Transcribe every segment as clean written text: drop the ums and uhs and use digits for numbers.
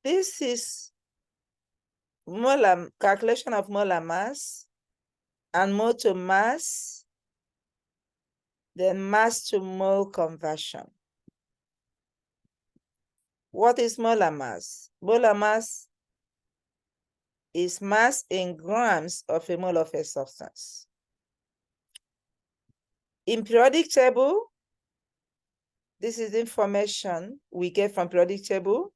This is molar calculation of molar mass and mole to mass, then mass to mole conversion. What is molar mass? Molar mass is mass in grams of a mole of a substance. In periodic table, this is information we get from periodic table: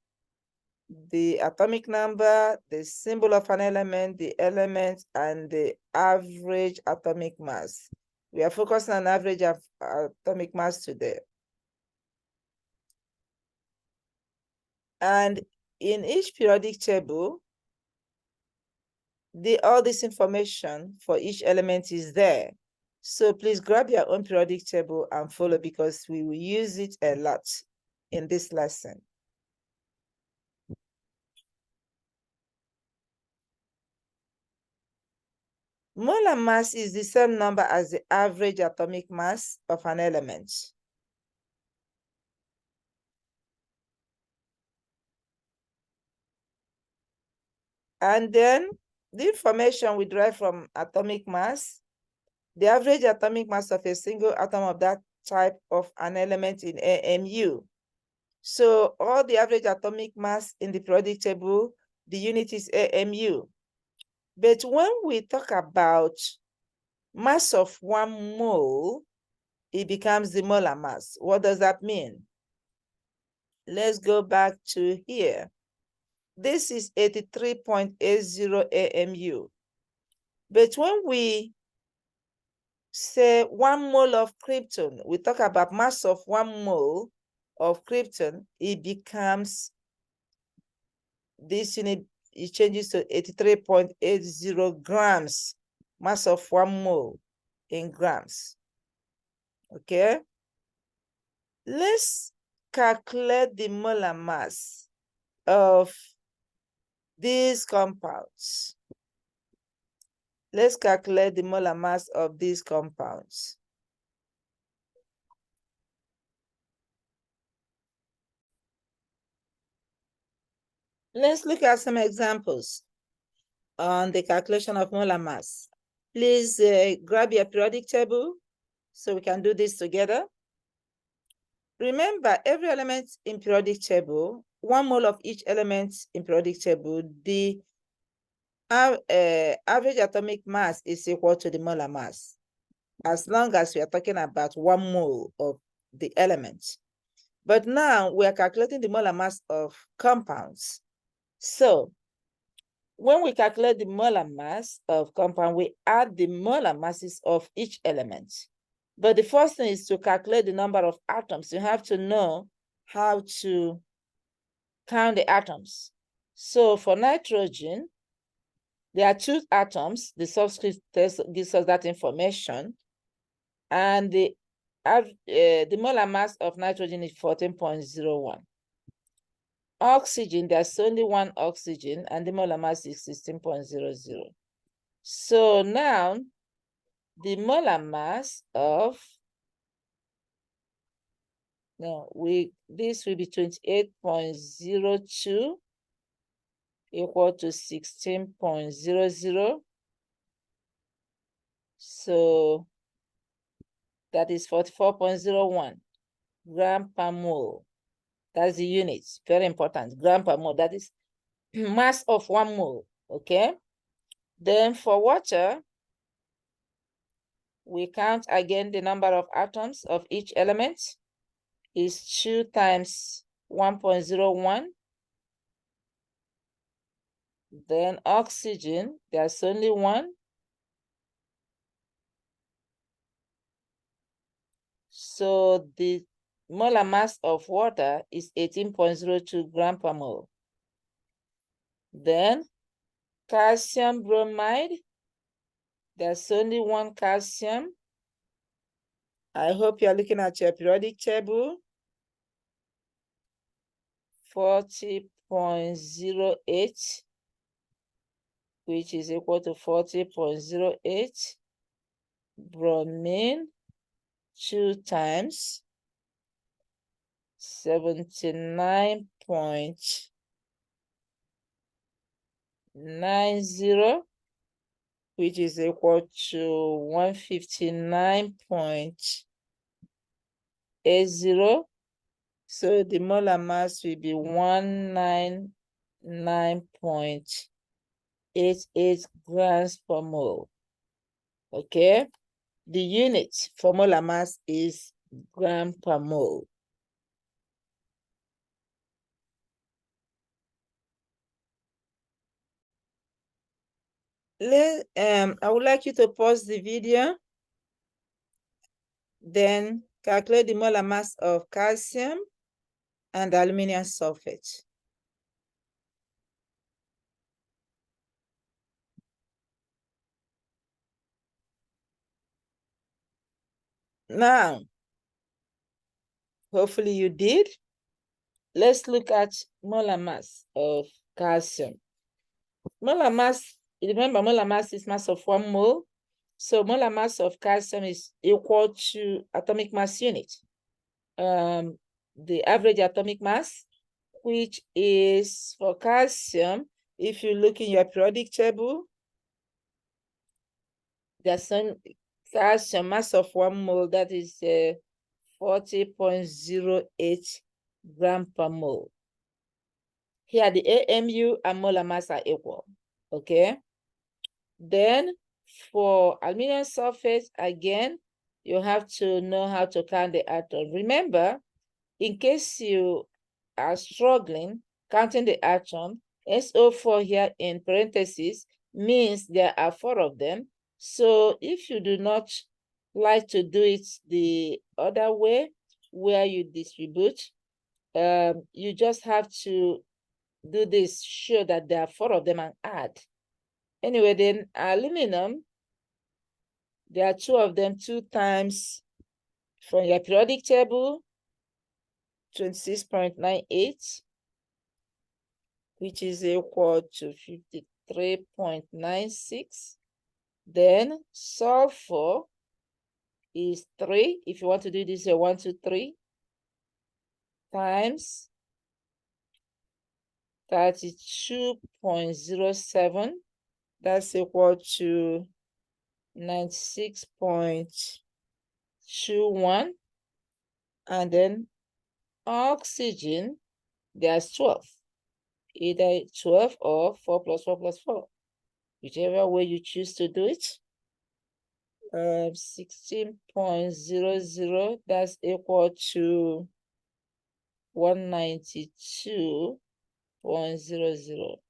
the atomic number, the symbol of an element, the element, and the average atomic mass. We are focusing on average of atomic mass today. And in each periodic table, all this information for each element is there. So please grab your own periodic table and follow, because we will use it a lot in this lesson. Molar mass is the same number as the average atomic mass of an element. And then the information we derive from atomic mass, the average atomic mass of a single atom of that type of an element in AMU. So all the average atomic mass in the periodic table, the unit is AMU. But when we talk about mass of 1 mole, it becomes the molar mass. What does that mean? Let's go back to here. This is 83.80 AMU. But when we say 1 mole of krypton, we talk about mass of 1 mole of krypton, it becomes, this unit, it changes to 83.80 grams, mass of 1 mole in grams. Okay? Let's calculate the molar mass of these compounds. Let's calculate the molar mass of these compounds. Let's look at some examples on the calculation of molar mass. Please grab your periodic table so we can do this together. Remember, every element in periodic table, 1 mole of each element in periodic table, the average atomic mass is equal to the molar mass, as long as we are talking about 1 mole of the element. But now we are calculating the molar mass of compounds. So when we calculate the molar mass of compound, we add the molar masses of each element. But the first thing is to calculate the number of atoms. You have to know how to count the atoms. So for nitrogen, there are 2 atoms. The subscript test gives us that information. And the molar mass of nitrogen is 14.01. Oxygen, there's only 1 oxygen, and the molar mass is 16.00. So now, the molar mass of, this will be 28.02 equal to 16.00. So that is 44.01 gram per mole. That's the unit, very important, gram per mole. That is mass of 1 mole, okay? Then for water, we count again the number of atoms of each element is 2 times 1.01. Then oxygen, there's only 1. So the molar mass of water is 18.02 gram per mole. Then calcium bromide, there's only 1 calcium. I hope you're looking at your periodic table. 40.08, which is equal to 40.08. Bromine, 2 times 79.02 90, which is equal to 159.80. So the molar mass will be 199.88 grams per mole. Okay. The unit for molar mass is gram per mole. I would like you to pause the video, then calculate the molar mass of calcium and aluminum sulfate. Now, hopefully you did. Let's look at molar mass of calcium. Molar mass, remember molar mass is mass of 1 mole. So molar mass of calcium is equal to atomic mass unit. The average atomic mass, which is for calcium, if you look in your periodic table, there's some calcium mass of 1 mole, that is 40.08 gram per mole. Here, the AMU and molar mass are equal, okay? Then, for aluminum sulfate, again, you have to know how to count the atom. Remember, in case you are struggling counting the atom, SO4 here in parentheses means there are 4 of them. So if you do not like to do it the other way, where you distribute, you just have to do this, show that there are 4 of them and add. Anyway, then aluminum, there are 2 of them, 2 times from your periodic table, 26.98, which is equal to 53.96. Then sulfur is 3. If you want to do this, 1, 2, 3 times 32.07. That's equal to 96.21. And then oxygen, there's 12. Either 12 or 4 plus 4 plus 4. Whichever way you choose to do it. 16.00, that's equal to 192.00.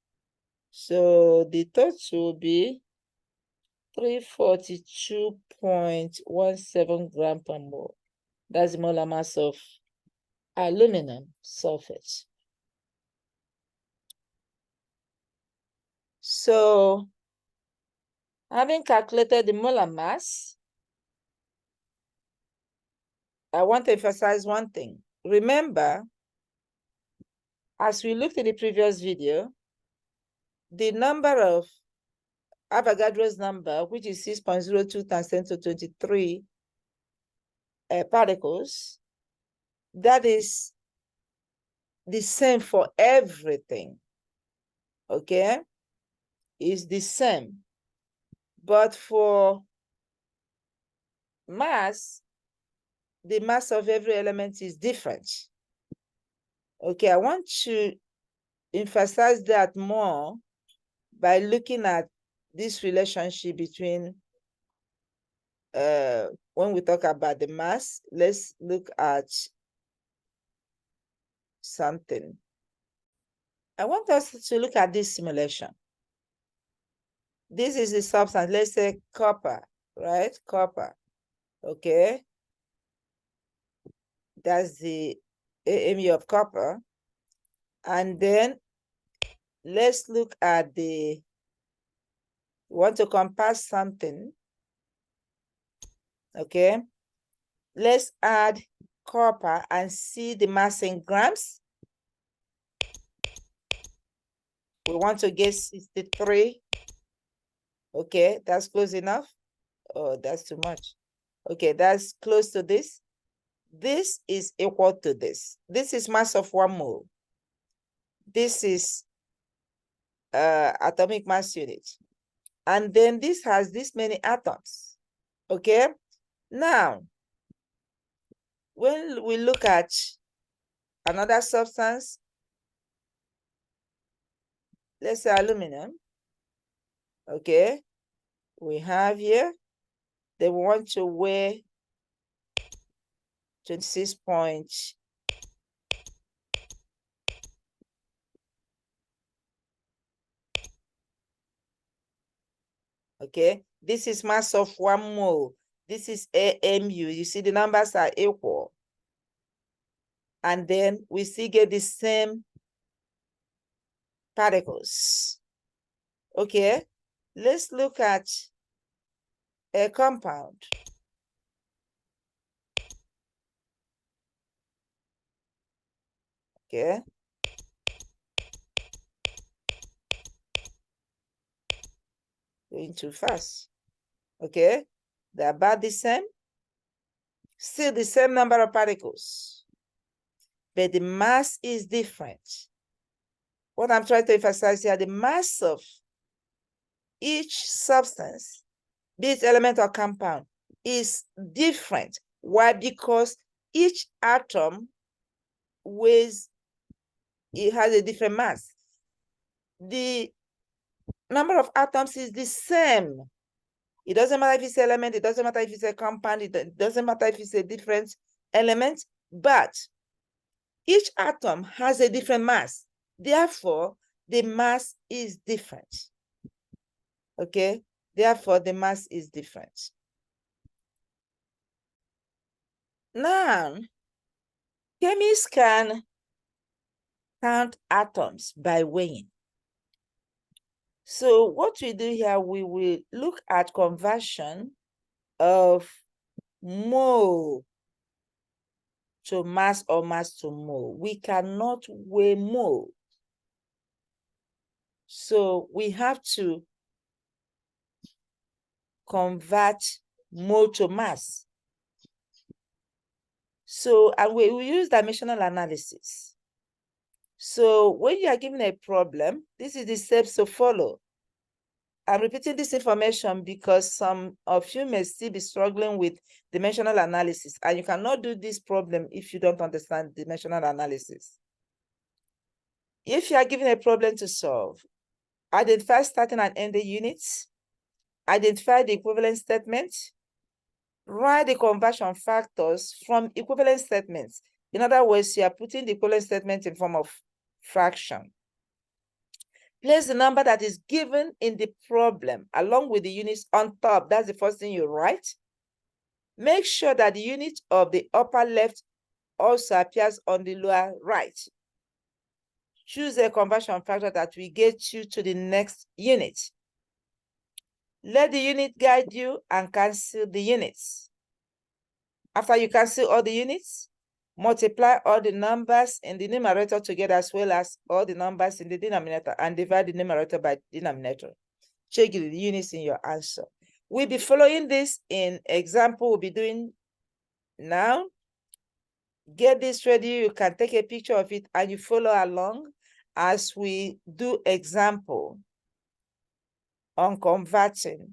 So the total will be 342.17 gram per mole. That's the molar mass of aluminum sulfate. So, having calculated the molar mass, I want to emphasize one thing. Remember, as we looked in the previous video, the number of Avogadro's number, which is 6.02 times 10 to 23 particles, that is the same for everything, okay? Is the same. But for mass, the mass of every element is different. Okay, I want to emphasize that more by looking at this relationship between, when we talk about the mass, let's look at something. I want us to look at this simulation. This is the substance, let's say copper, right? Copper, okay? That's the AMU of copper. And then let's look at we want to compass something, okay? Let's add copper and see the mass in grams. We want to get 63. Okay, that's close enough. Oh, that's too much. Okay, that's close to this. This is equal to this. This is mass of 1 mole. This is atomic mass unit. And then this has this many atoms. Okay. Now, when we look at another substance, let's say aluminum. Okay. We have here, they want to weigh 26 points. Okay, this is mass of 1 mole. This is AMU. You see the numbers are equal. And then we still get the same particles. Okay, let's look at a compound. Okay. Going too fast. Okay, they're about the same. Still the same number of particles, but the mass is different. What I'm trying to emphasize here, the mass of each substance, be it element or compound, is different. Why? Because each atom weighs, it has a different mass. The number of atoms is the same. It doesn't matter if it's an element, it doesn't matter if it's a compound, it doesn't matter if it's a different element, but each atom has a different mass. Therefore, the mass is different. Okay? Therefore, the mass is different. Now, chemists can count atoms by weighing. So what we do here, we will look at conversion of mole to mass or mass to mole. We cannot weigh mole. So we have to convert mole to mass. So, and we use dimensional analysis. So when you are given a problem, this is the steps to follow. I'm repeating this information because some of you may still be struggling with dimensional analysis, and you cannot do this problem if you don't understand dimensional analysis. If you are given a problem to solve, identify starting and ending units, identify the equivalent statement, write the conversion factors from equivalent statements. In other words, you are putting the equivalent statement in form of fraction. Place the number that is given in the problem along with the units on top. That's the first thing you write. Make sure that the unit of the upper left also appears on the lower right. Choose a conversion factor that will get you to the next unit. Let the unit guide you and cancel the units. After you cancel all the units, multiply all the numbers in the numerator together as well as all the numbers in the denominator and divide the numerator by the denominator. Check the units in your answer. We'll be following this in example we'll be doing now. Get this ready. You can take a picture of it and you follow along as we do example on converting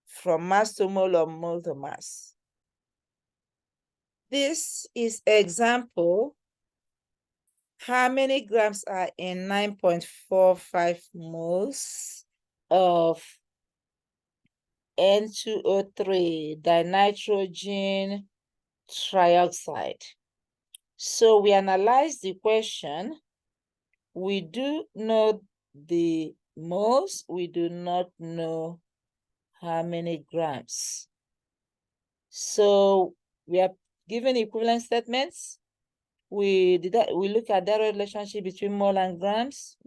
from mass to mole or mole to mass. This is example. How many grams are in 9.45 moles of N2O3, dinitrogen trioxide? So we analyze the question. We do know the moles. We do not know how many grams. So we are given equivalent statements. We look at the relationship between mole and grams.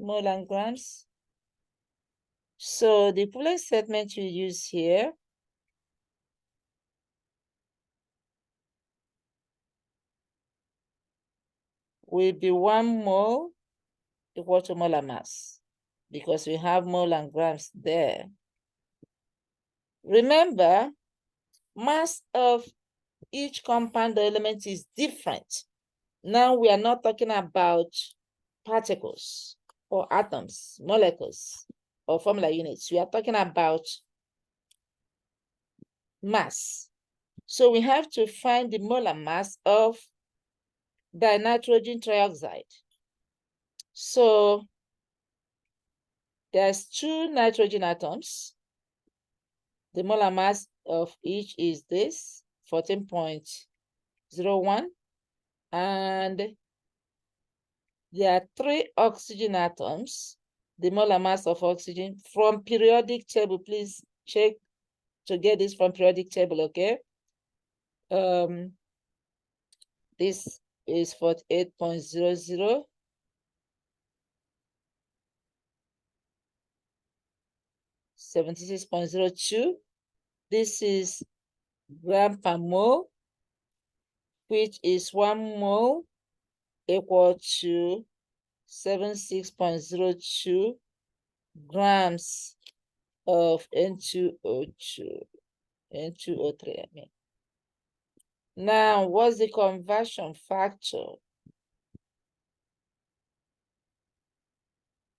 So the equivalent statement you use here will be 1 mole equal to molar mass because we have mole and grams there. Remember, mass of each compound element is different. Now we are not talking about particles. or atoms, molecules, or formula units. We are talking about mass. So we have to find the molar mass of dinitrogen trioxide. So there's 2 nitrogen atoms. The molar mass of each is this, 14.01. And there are 3 oxygen atoms. The molar mass of oxygen from periodic table, please check to get this from periodic table, okay? This is 48.00. (76.02). This is gram per mole, which is 1 mole equal to 76.02 grams of N2O2, N2O3, I mean. Now, what's the conversion factor?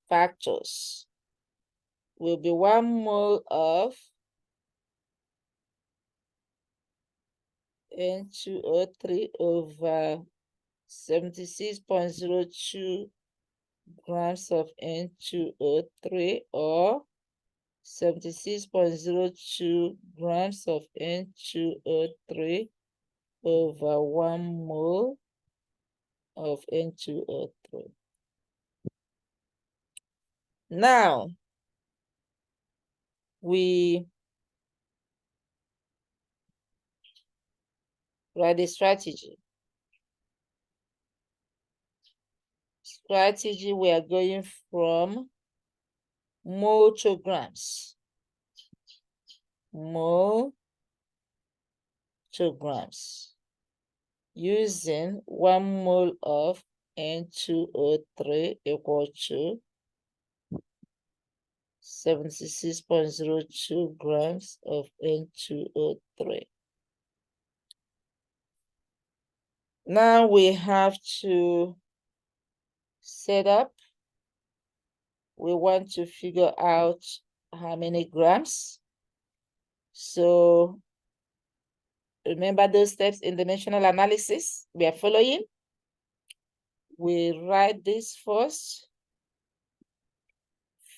Factors will be 1 mole of N2O3 over 76.02 grams of N2O3, or 76.02 grams of N2O3 over 1 mole of N2O3. Now, we write the strategy. Strategy, we are going from mole to grams. Mole to grams. Using 1 mole of N2O3 equal to 76.02 grams of N2O3. Now we have to set up. We want to figure out how many grams. So remember those steps in dimensional analysis we are following. We write this first.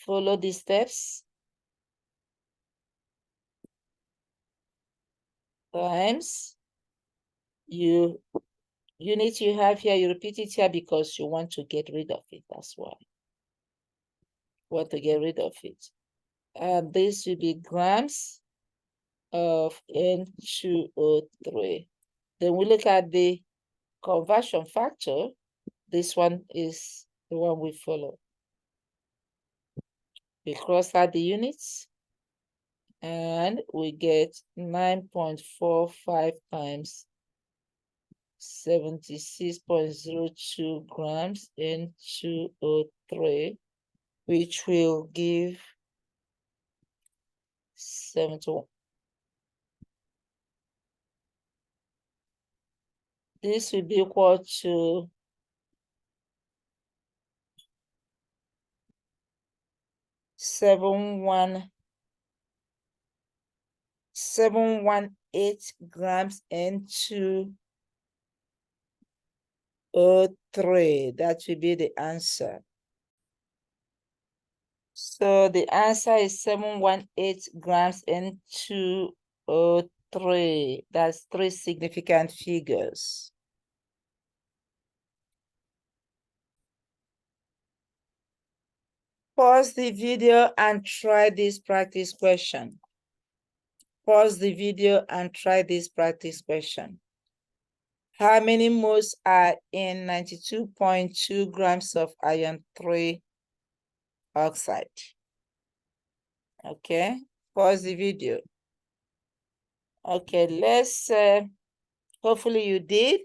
Follow the steps. Times unit you have here, you repeat it here because you want to get rid of it. That's why. Want to get rid of it. And this will be grams of N2O3. Then we look at the conversion factor. This one is the one we follow. We cross out the units and we get 9.45 times 76.02 grams N2O3, which will give 71. This will be equal to 718 grams N2O3. That will be the answer. So the answer is 718 grams N2O3. That's 3 significant figures. Pause the video and try this practice question. Pause the video and try this practice question. How many moles are in 92.2 grams of iron 3 oxide? Okay, pause the video. Okay, let's, hopefully you did,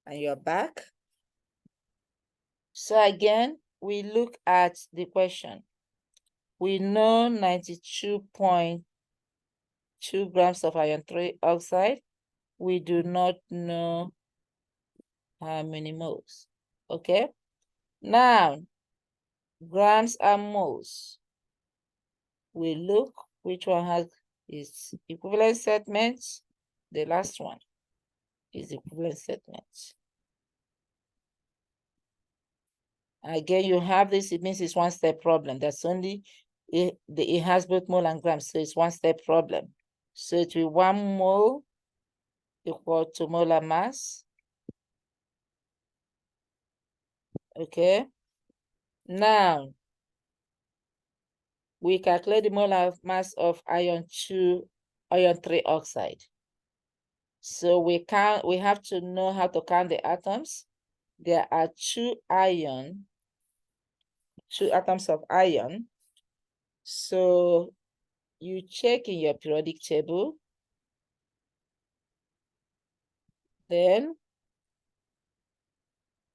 and you're back. So again, we look at the question. We know 92.2 grams of iron 3 oxide. We do not know how many moles. Okay, now grams and moles. We look which one has its equivalent statements. The last one is equivalent statement. Again, you have this, it means it's one-step problem. That's only, it has both mole and grams, so it's one-step problem. So it will be 1 mole equal to molar mass. Okay. Now, we calculate the molar mass of iron 3 oxide. So we have to know how to count the atoms. There are 2 atoms of iron. So you check in your periodic table. Then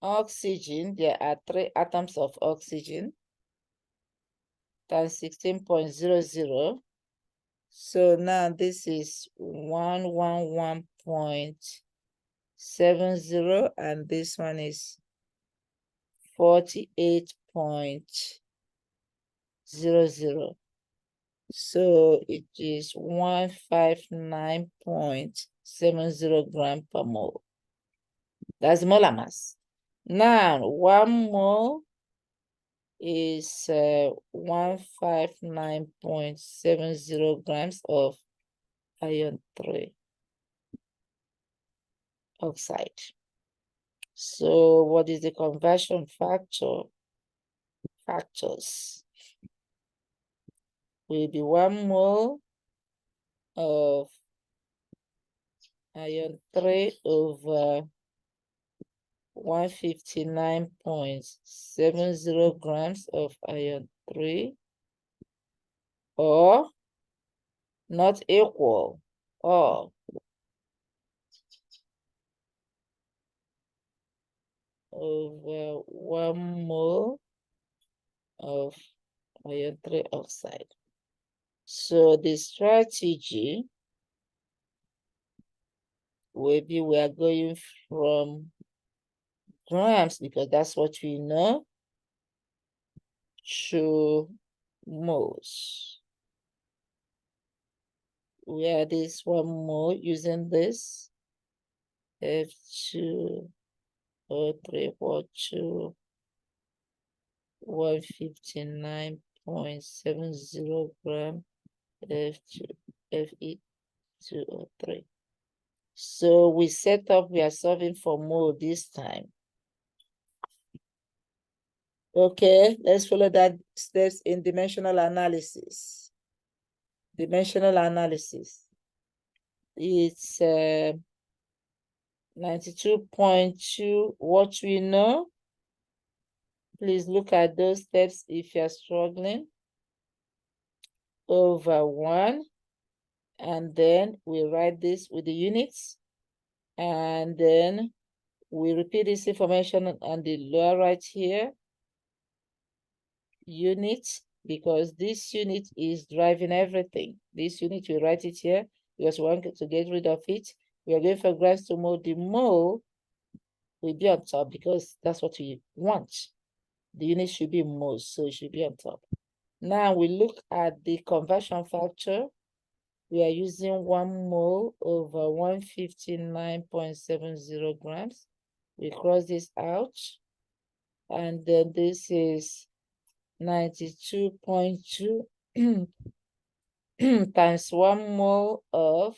oxygen, there are 3 atoms of oxygen, times 16.00. So now this is 111.70, and this one is 48.00. So it is 159.70 grams per mole. That's molar mass. Now, 1 mole is 159.70 grams of iron 3 oxide. So what is the conversion factors? Will be 1 mole of iron 3 over 159.70 grams of iron 3, or not equal, or over 1 mole of iron 3 oxide. So the strategy will be, we are going from grams because that's what we know, to moles. Where this 1 mole using this F2O3 159.70 gram Fe2O3. So we set up, we are solving for mole this time. Okay, let's follow that steps in dimensional analysis. Dimensional analysis. It's 92.2. What we know, please look at those steps if you're struggling. Over 1, and then we write this with the units, and then we repeat this information on the lower right here. Unit, because this unit is driving everything. This unit, we write it here because we want to get rid of it. We are going for grams to mole. The mole will be on top because that's what we want. The unit should be moles, so it should be on top. Now we look at the conversion factor. We are using 1 mole over 159.70 grams. We cross this out, and then this is 92.2 times 1 mole of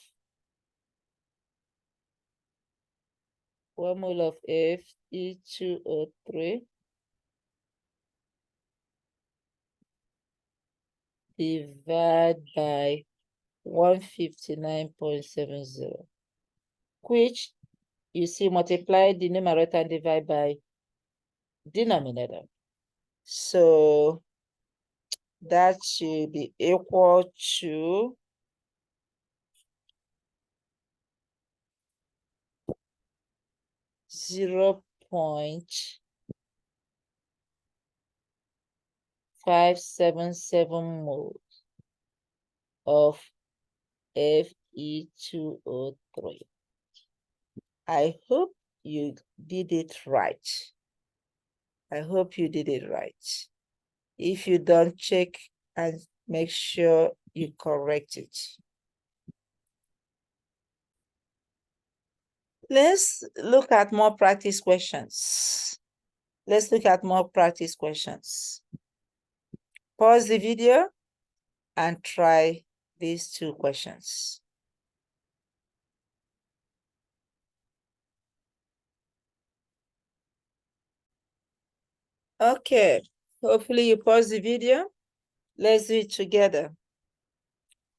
Fe2O3 divided by 159.70, which you see multiply the numerator and divide by denominator. So that should be equal to 0.577 moles of Fe2O3. I hope you did it right. I hope you did it right. If you don't, check and make sure you correct it. Let's look at more practice questions. Let's look at more practice questions. Pause the video and try these two questions. Okay, hopefully you pause the video. Let's do it together.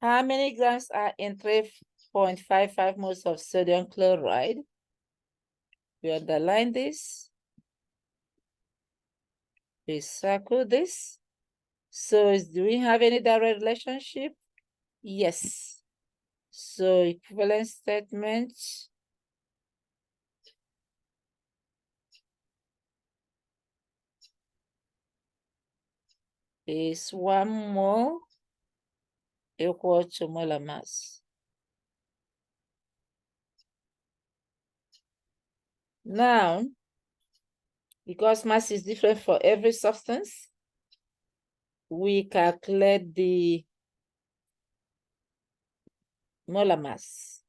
How many grams are in 3.55 moles of sodium chloride? We underline this. We circle this. So do we have any direct relationship? Yes. So equivalent statement is 1 mole equal to molar mass. Now, because mass is different for every substance, we calculate the molar mass.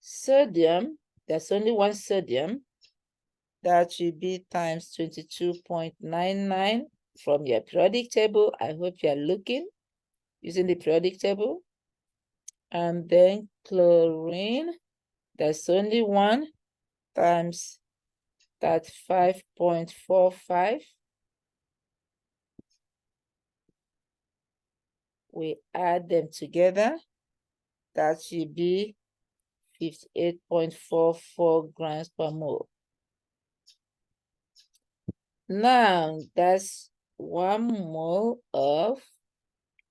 Sodium, there's only one sodium. That should be times 22.99 from your periodic table. I hope you're looking using the periodic table. And then chlorine, there's only one times that 5.45. We add them together. That should be 58.44 grams per mole. Now that's 1 mole of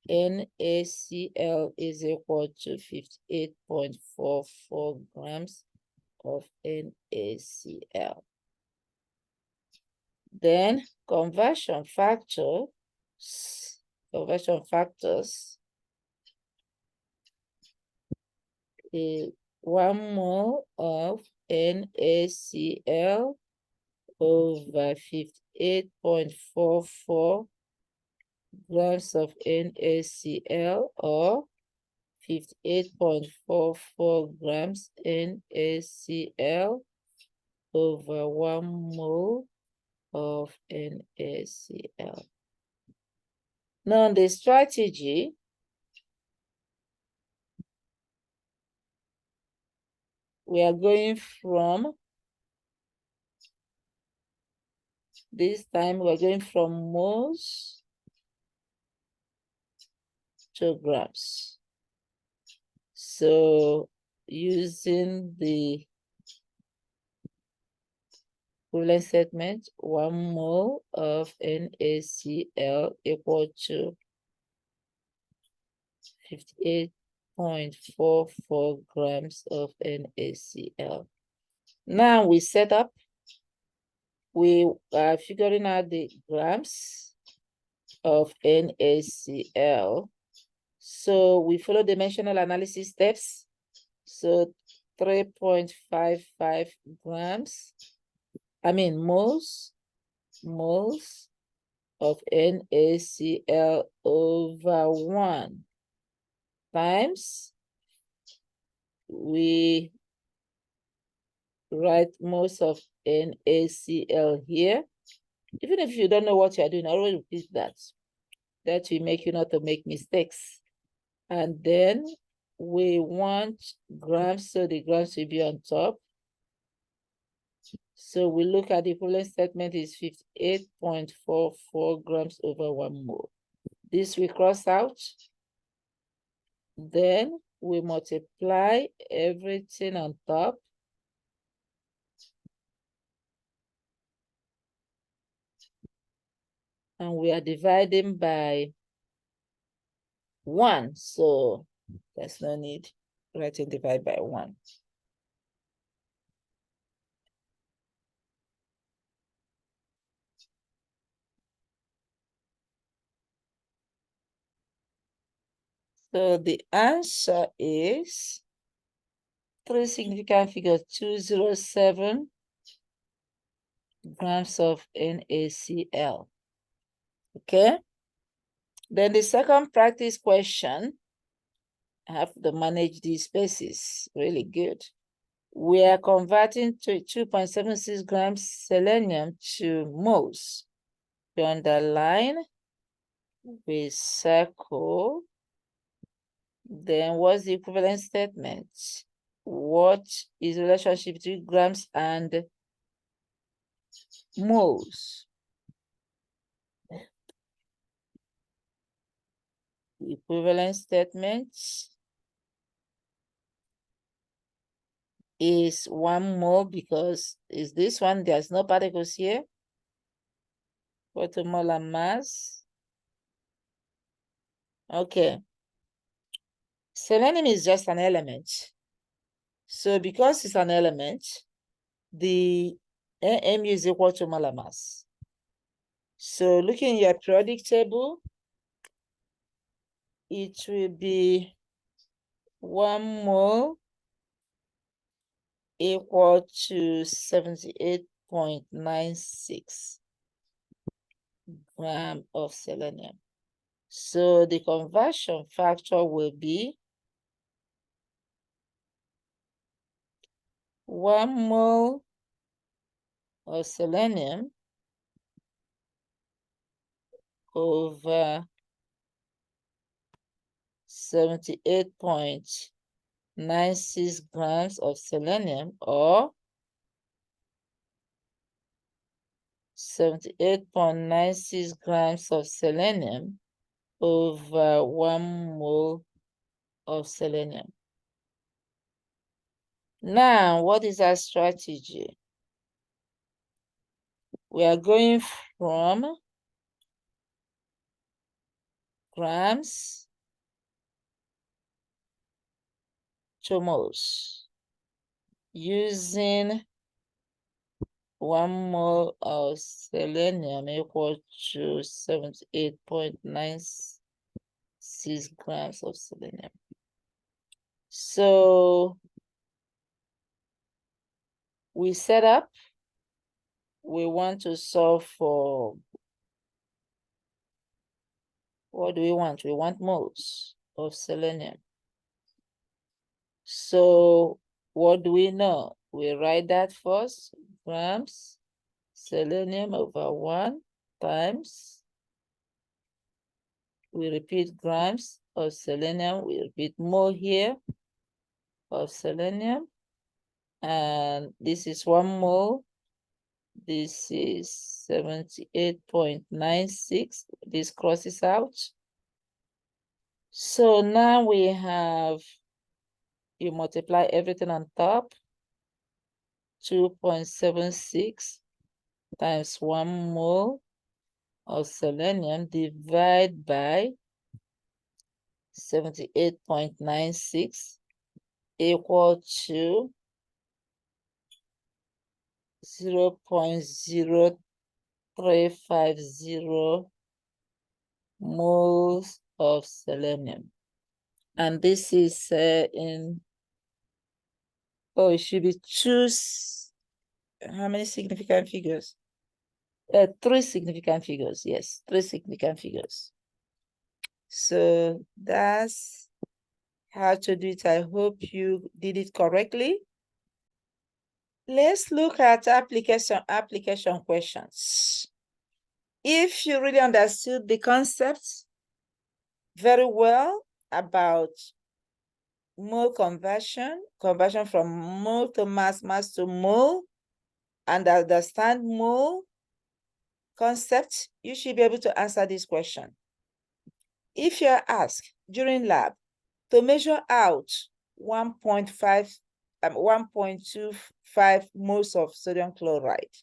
NaCl is equal to 58.44 grams of NaCl. Then conversion factors, 1 mole of NaCl over 58.44 grams of NaCl, or 58.44 grams NaCl over 1 mole of NaCl. Now the strategy, we are going from, this time we're going from moles to grams. So using the equivalent statement, 1 mole of NaCl equal to 58.44 grams of NaCl. Now we set up, we are figuring out the grams of NaCl. So we follow dimensional analysis steps. So 3.55 grams, moles of NaCl over 1 times, we write moles of NaCl here. Even if you don't know what you're doing, I always repeat that. That will make you not to make mistakes. And then we want grams, so the grams will be on top. So we look at the equivalent statement is 58.44 grams over 1 mole. This we cross out. Then we multiply everything on top. And we are dividing by 1. So there's no need writing divide by 1. So the answer is 3 significant figures, 207 grams of NaCl. Okay. Then the second practice question, I have to manage these spaces really good. We are converting to 2.76 grams selenium to moles. We underline, we circle. Then what's the equivalent statement? What is the relationship between grams and moles? Equivalent statement is 1 mole because is this one, there's no particles here. What the molar mass? Okay. Selenium is just an element. So because it's an element, the mu is equal to molar mass. So looking at your periodic table, it will be 1 mole equal to 78.96 gram of selenium. So the conversion factor will be 1 mole of selenium over 78.96 grams of selenium, or 78.96 grams of selenium over 1 mole of selenium. Now, what is our strategy? We are going from grams to moles using 1 mole of selenium equal to 78.96 grams of selenium. So we set up, we want to solve for, what do we want? We want moles of selenium. So what do we know? We write that first, grams selenium over 1 times, we repeat grams of selenium, we repeat mole here of selenium, and this is 1 mole, this is 78.96, this crosses out. So now we have, you multiply everything on top, 2.76 times 1 mole of selenium divided by 78.96 equal to 0.0350 moles of selenium. And this is in, oh, it should be how many significant figures? 3 significant figures, yes, 3 significant figures. So that's how to do it. I hope you did it correctly. Let's look at application questions. If you really understood the concepts very well about mole conversion from mole to mass, mass to mole, and understand mole concept, you should be able to answer this question. If you're asked during lab to measure out 1.25 moles of sodium chloride,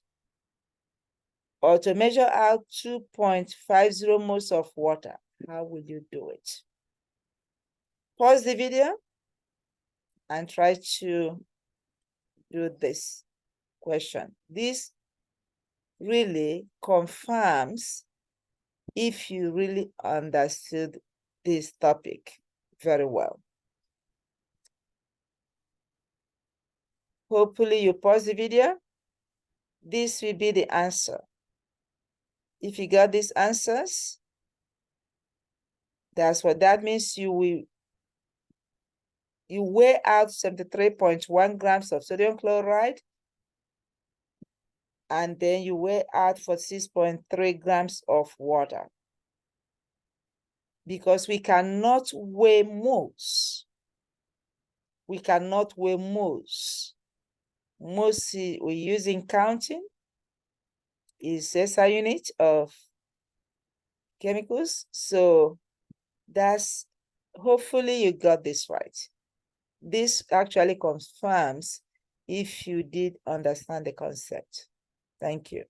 or to measure out 2.50 moles of water, how will you do it? Pause the video and try to do this question. This really confirms if you really understood this topic very well. Hopefully you pause the video. This will be the answer. If you got these answers, that's what that means. You weigh out 73.1 grams of sodium chloride, and then you weigh out 46.3 grams of water. Because we cannot weigh moles. We cannot weigh moles. Moles we use in counting is SI unit of chemicals. So that's, hopefully you got this right. This actually confirms if you did understand the concept. Thank you.